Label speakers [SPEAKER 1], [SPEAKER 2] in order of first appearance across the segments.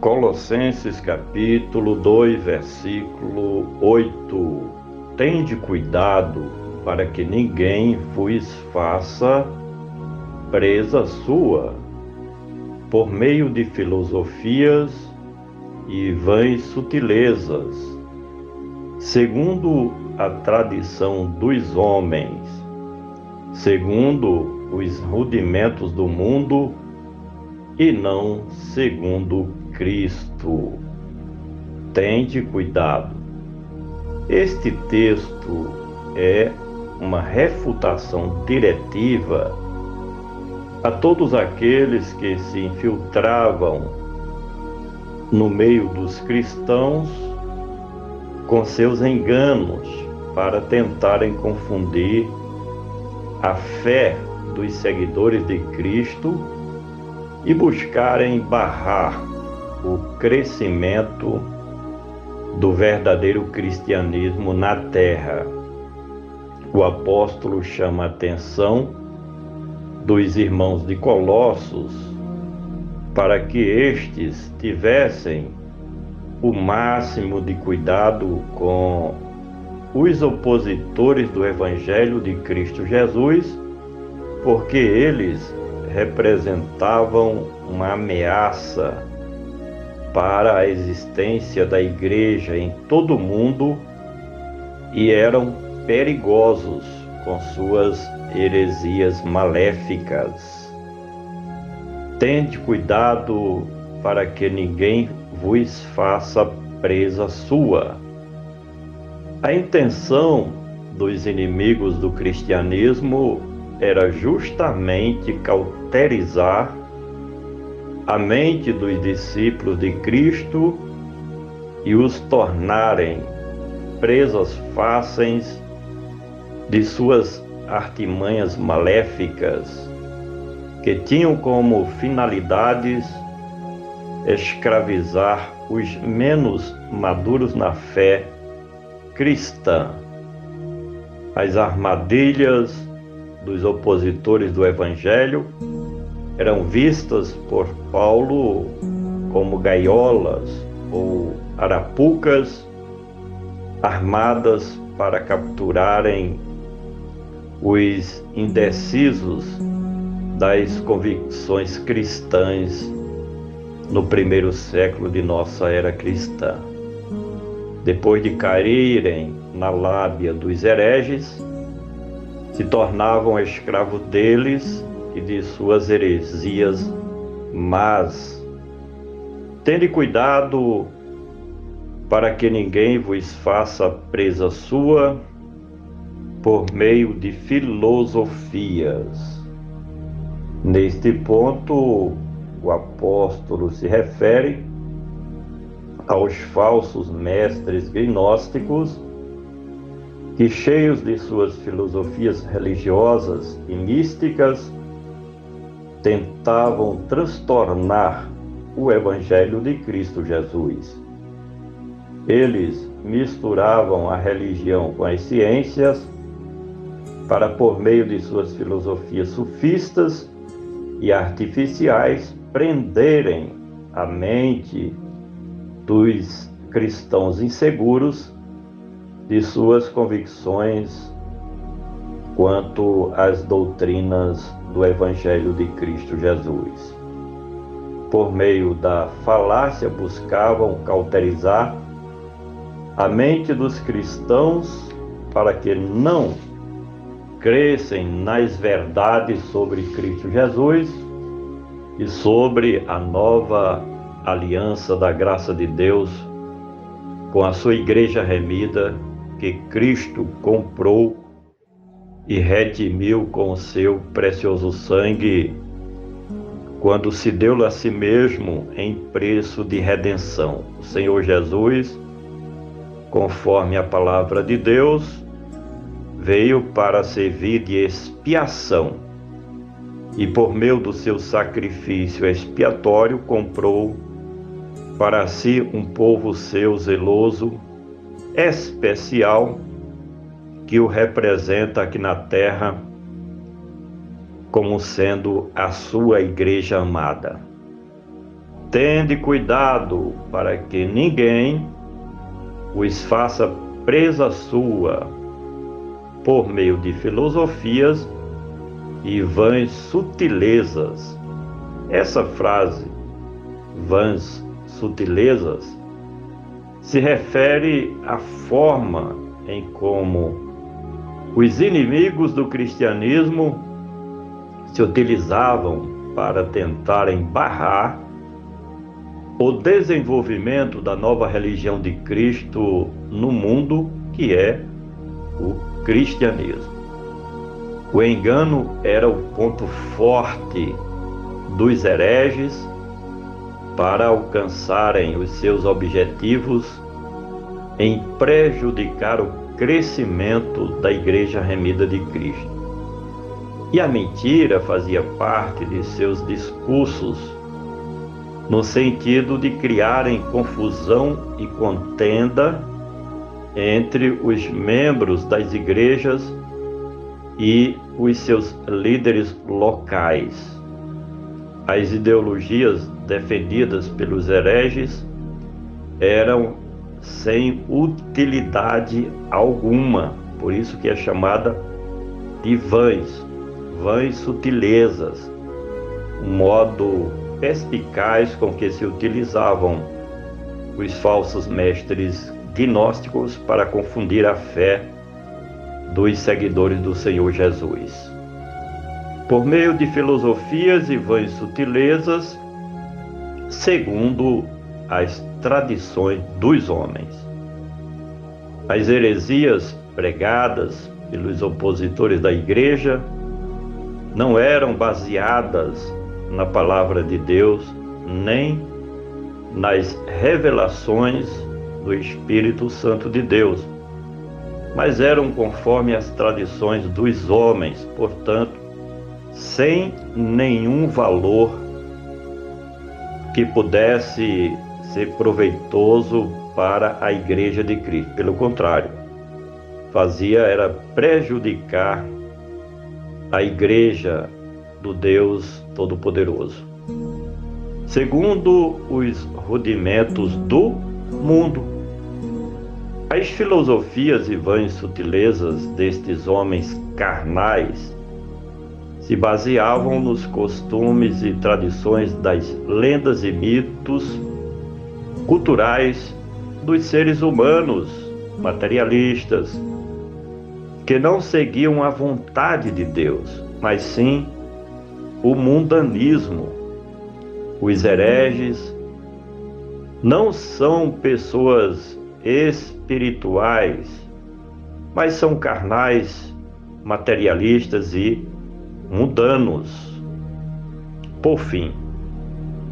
[SPEAKER 1] Colossenses capítulo 2, versículo 8. Tende cuidado para que ninguém vos faça presa sua, por meio de filosofias e vãs sutilezas, segundo a tradição dos homens, segundo os rudimentos do mundo e não segundo Cristo. Tende cuidado. Este texto é uma refutação diretiva a todos aqueles que se infiltravam no meio dos cristãos com seus enganos para tentarem confundir a fé dos seguidores de Cristo e buscarem barrar o crescimento do verdadeiro cristianismo na terra. O apóstolo chama a atenção dos irmãos de Colossos para que estes tivessem o máximo de cuidado com os opositores do Evangelho de Cristo Jesus, porque eles representavam uma ameaça para a existência da igreja em todo o mundo e eram perigosos com suas heresias maléficas. Tende cuidado para que ninguém vos faça presa sua. A intenção dos inimigos do cristianismo era justamente cauterizar a mente dos discípulos de Cristo e os tornarem presas fáceis de suas artimanhas maléficas, que tinham como finalidades escravizar os menos maduros na fé cristã. As armadilhas dos opositores do Evangelho eram vistas por Paulo como gaiolas ou arapucas armadas para capturarem os indecisos das convicções cristãs no primeiro século de nossa era cristã. Depois de caírem na lábia dos hereges, se tornavam escravos deles e de suas heresias más. Tende cuidado para que ninguém vos faça presa sua por meio de filosofias. Neste ponto, o apóstolo se refere aos falsos mestres gnósticos que, cheios de suas filosofias religiosas e místicas, tentavam transtornar o Evangelho de Cristo Jesus. Eles misturavam a religião com as ciências para, por meio de suas filosofias sofistas e artificiais, prenderem a mente dos cristãos inseguros de suas convicções quanto às doutrinas do Evangelho de Cristo Jesus. Por meio da falácia, buscavam cauterizar a mente dos cristãos para que não crescem nas verdades sobre Cristo Jesus e sobre a nova aliança da graça de Deus com a sua igreja remida que Cristo comprou e redimiu com o seu precioso sangue quando se deu a si mesmo em preço de redenção. O Senhor Jesus, conforme a palavra de Deus, veio para servir de expiação e, por meio do seu sacrifício expiatório, comprou para si um povo seu zeloso, especial, que o representa aqui na terra como sendo a sua igreja amada. Tende cuidado para que ninguém os faça presa sua por meio de filosofias e vãs sutilezas. Essa frase, vãs sutilezas, se refere à forma em como os inimigos do cristianismo se utilizavam para tentarem barrar o desenvolvimento da nova religião de Cristo no mundo, que é o cristianismo. O engano era o ponto forte dos hereges para alcançarem os seus objetivos em prejudicar o crescimento da Igreja Remida de Cristo. E a mentira fazia parte de seus discursos, no sentido de criarem confusão e contenda entre os membros das igrejas e os seus líderes locais. As ideologias defendidas pelos hereges eram sem utilidade alguma, por isso que é chamada de vãs sutilezas, um modo perspicaz com que se utilizavam os falsos mestres gnósticos para confundir a fé dos seguidores do Senhor Jesus. Por meio de filosofias e vãs sutilezas, segundo as tradições dos homens. As heresias pregadas pelos opositores da Igreja não eram baseadas na palavra de Deus, nem nas revelações do Espírito Santo de Deus, mas eram conforme as tradições dos homens, portanto, sem nenhum valor que pudesse ser proveitoso para a Igreja de Cristo. Pelo contrário, era prejudicar a Igreja do Deus Todo-Poderoso, segundo os rudimentos do mundo. As filosofias e vãs sutilezas destes homens carnais se baseavam nos costumes e tradições das lendas e mitos culturais dos seres humanos materialistas, que não seguiam a vontade de Deus, mas sim o mundanismo. Os hereges não são pessoas espirituais, mas são carnais, materialistas e mundanos. Por fim,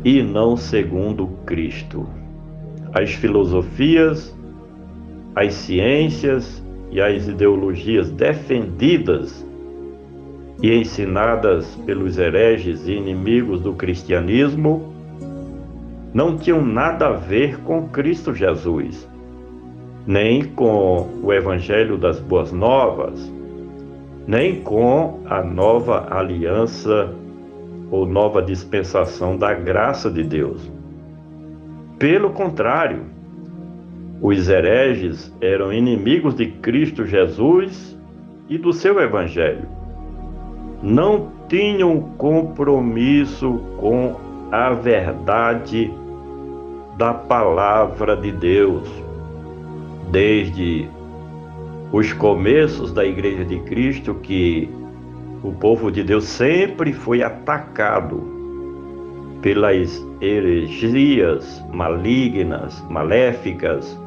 [SPEAKER 1] e não segundo Cristo. As filosofias, as ciências e as ideologias defendidas e ensinadas pelos hereges e inimigos do cristianismo não tinham nada a ver com Cristo Jesus, nem com o Evangelho das Boas Novas, nem com a nova aliança ou nova dispensação da graça de Deus. Pelo contrário, os hereges eram inimigos de Cristo Jesus e do seu Evangelho. Não tinham compromisso com a verdade da palavra de Deus. Desde os começos da Igreja de Cristo, que o povo de Deus sempre foi atacado pelas heresias malignas, maléficas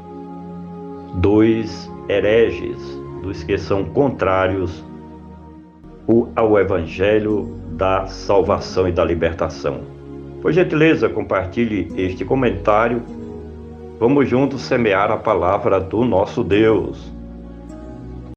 [SPEAKER 1] dos hereges, dos que são contrários ao Evangelho da salvação e da libertação. Por gentileza, compartilhe este comentário. Vamos juntos semear a palavra do nosso Deus.